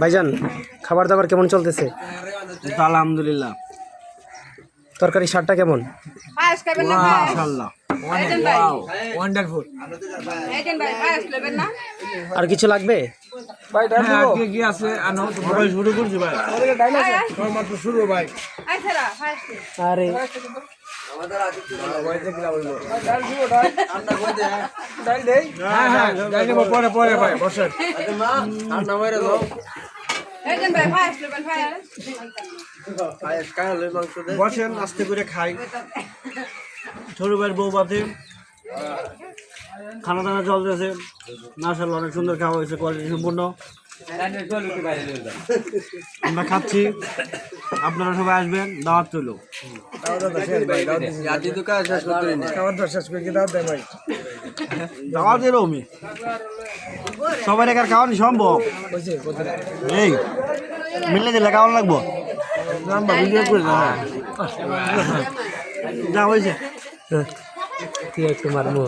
ভাইজান খাবার দাবার কেমন চলতেছে? আলহামদুলিল্লাহ। তরকারি স্বাদটা কেমন? মাশাআল্লাহ, ওয়ান্ডারফুল। আর কিছু লাগবে? কি আছে আনো ভাই, শুরু করছি ভাই, মাত্র শুরু ভাই। আরে পরে পরে ভাই বসেন। বসেন, আস্তে করে খাই। ছোট ভাইয়ের বউ বাতে খানা দানা চলতেছে, মাশাআল্লাহ অনেক সুন্দর খাওয়া হয়েছে, কোয়ালিটি সম্পূর্ণ। আমরা খাচ্ছি, আপনারা সবাই আসবেন, দাওয়াত চল। দাওয়াত এরকমই, সবাই একার খাওয়ানি সম্ভব। এই মিলে দিলে কেমন লাগবো? ভিডিও করে যা হয়েছে কি একটু মারমু।